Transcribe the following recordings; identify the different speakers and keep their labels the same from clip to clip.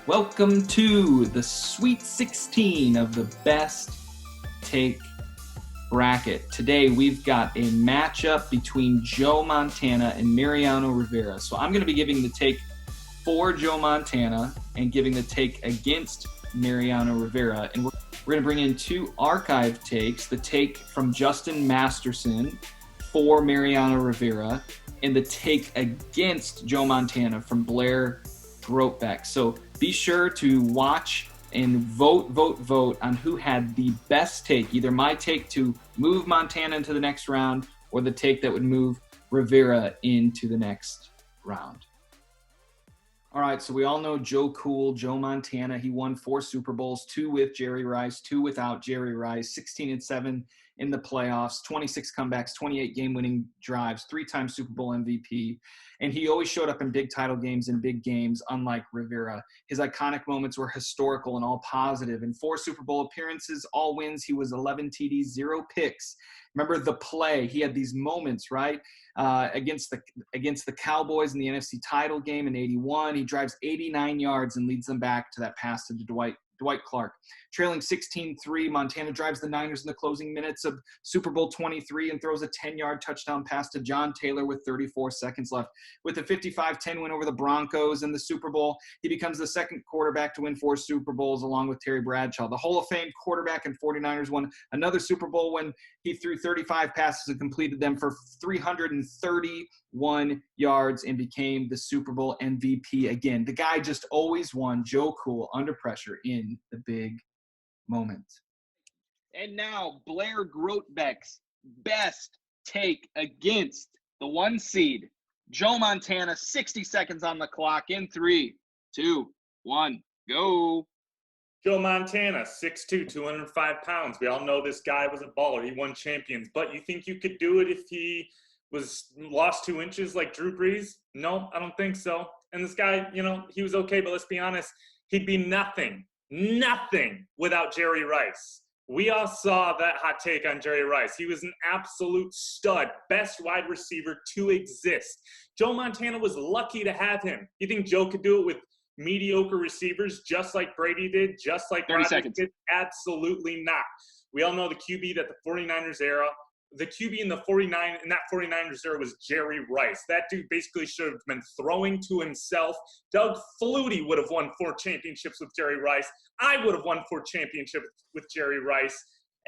Speaker 1: Welcome to the Sweet 16 of the Best Take bracket. Today we've got a matchup between Joe Montana and Mariano Rivera. So I'm going to be giving the take for Joe Montana and giving the take against Mariano Rivera. And we're going to bring in two archive takes, the take from Justin Masterson for Mariano Rivera and the take against Joe Montana from Blair Grotebeck. So be sure to watch and vote on who had the best take, either my take to move Montana into the next round or the take that would move Rivera into the next round. All right, so we all know Joe Cool, Joe Montana. He won 4 Super Bowls, 2 with Jerry Rice, 2 without Jerry Rice, 16-7 in the playoffs, 26 comebacks, 28 game-winning drives, 3-time Super Bowl MVP. And he always showed up in big title games and big games, unlike Rivera. His iconic moments were historical and all positive. In 4 Super Bowl appearances, all wins, he was 11 TDs, 0 picks. Remember the play. He had these moments, right? Against the Cowboys in the NFC title game in 81. He drives 89 yards and leads them back to that pass to Dwight Clark. Trailing 16-3, Montana drives the Niners in the closing minutes of Super Bowl 23 and throws a 10-yard touchdown pass to John Taylor with 34 seconds left. With a 55-10 win over the Broncos in the Super Bowl, he becomes the second quarterback to win 4 Super Bowls along with Terry Bradshaw. The Hall of Fame quarterback and 49ers won another Super Bowl when he threw 35 passes and completed them for 331 yards and became the Super Bowl MVP again. The guy just always won. Joe Cool under pressure in the big moment.
Speaker 2: And now Blair Grotebeck's best take against the 1 seed, Joe Montana. 60 seconds on the clock in 3, 2, 1, go.
Speaker 3: Joe Montana, 6'2", 205 pounds. We all know this guy was a baller. He won champions. But you think you could do it if he lost 2 inches like Drew Brees? No, I don't think so. And this guy, he was okay, but let's be honest, he'd be nothing without Jerry Rice. We all saw that hot take on Jerry Rice. He was an absolute stud, best wide receiver to exist. Joe Montana was lucky to have him. You think Joe could do it with mediocre receivers just like Brady did, just like
Speaker 2: 30 seconds.
Speaker 3: Did? Absolutely not. We all know the QB that the 49ers era, the QB in that 49ers era was Jerry Rice. That dude basically should have been throwing to himself. Doug Flutie would have won 4 championships with Jerry Rice. I would have won 4 championships with Jerry Rice.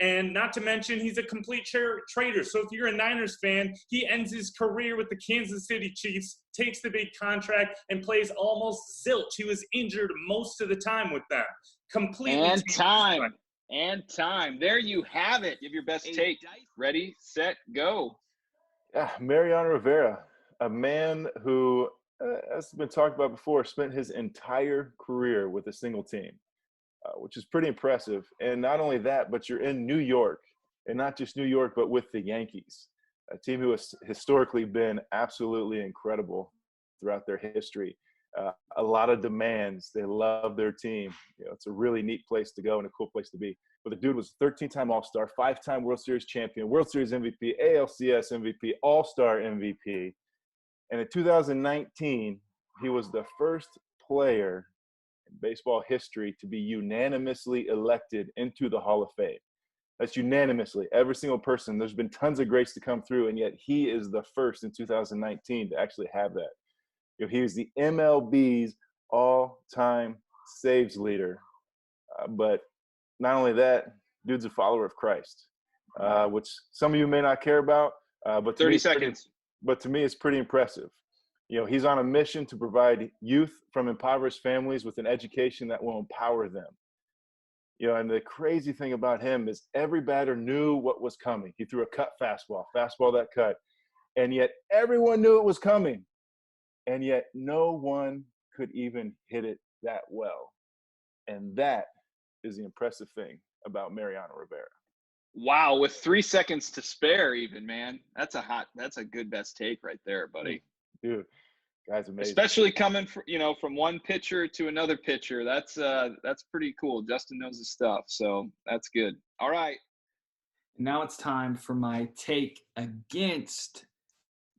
Speaker 3: And not to mention, he's a complete traitor. So if you're a Niners fan, he ends his career with the Kansas City Chiefs, takes the big contract, and plays almost zilch. He was injured most of the time with them. Completely.
Speaker 2: And time. There you have it. Give your best take. Ready, set, go.
Speaker 4: Mariano Rivera, a man who, as been talked about before, spent his entire career with a single team. Which is pretty impressive. And not only that, but you're in New York, and not just New York, but with the Yankees, a team who has historically been absolutely incredible throughout their history. A lot of demands. They love their team. It's a really neat place to go and a cool place to be. But the dude was a 13-time All-Star, 5-time World Series champion, World Series MVP, ALCS MVP, All-Star MVP. And in 2019, he was the first player in baseball history to be unanimously elected into the Hall of Fame. That's unanimously. Every single person. There's been tons of greats to come through, and yet he is the first in 2019 to actually have that. He was the MLB's all-time saves leader. But not only that, dude's a follower of Christ, which some of you may not care about. But
Speaker 2: 30 seconds.
Speaker 4: But to me, it's pretty impressive. He's on a mission to provide youth from impoverished families with an education that will empower them. And the crazy thing about him is every batter knew what was coming. He threw a cut fastball that cut, and yet everyone knew it was coming, and yet no one could even hit it that well. And that is the impressive thing about Mariano Rivera.
Speaker 2: Wow, with 3 seconds to spare even, man. That's a good best take right there, buddy.
Speaker 4: Dude, guy's amazing.
Speaker 2: Especially coming from one pitcher to another pitcher. That's pretty cool. Justin knows his stuff, so that's good. All right.
Speaker 1: Now it's time for my take against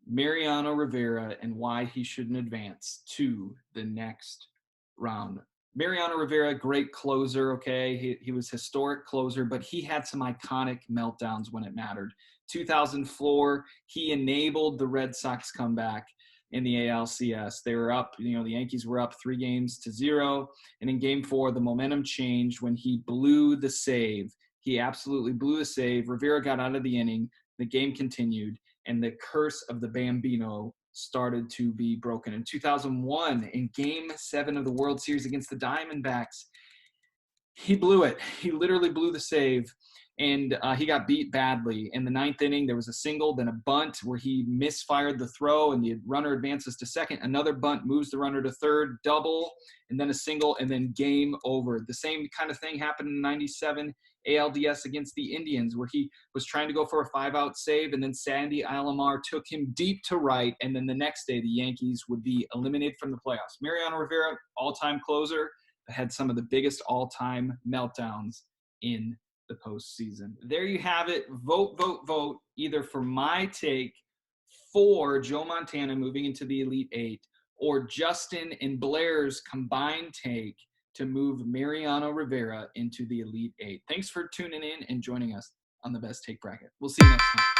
Speaker 1: Mariano Rivera and why he shouldn't advance to the next round. Mariano Rivera, great closer, okay? He was historic closer, but he had some iconic meltdowns when it mattered. 2004, he enabled the Red Sox comeback in the ALCS. They were up, the Yankees were up 3-0, and in Game 4, the momentum changed when he blew the save. He absolutely blew the save. Rivera got out of the inning. The game continued, and the curse of the Bambino started to be broken. In 2001, in Game 7 of the World Series against the Diamondbacks, he blew it. He literally blew the save, and he got beat badly. In the 9th inning, there was a single, then a bunt where he misfired the throw, and the runner advances to second. Another bunt moves the runner to third, double, and then a single, and then game over. The same kind of thing happened in 97 ALDS against the Indians, where he was trying to go for a 5-out save, and then Sandy Alomar took him deep to right, and then the next day the Yankees would be eliminated from the playoffs. Mariano Rivera, all-time closer, had some of the biggest all-time meltdowns in the postseason. There you have it. Vote, vote, vote, either for my take for Joe Montana moving into the Elite Eight, or Justin and Blair's combined take to move Mariano Rivera into the Elite Eight. Thanks for tuning in and joining us on the Best Take Bracket. We'll see you next time.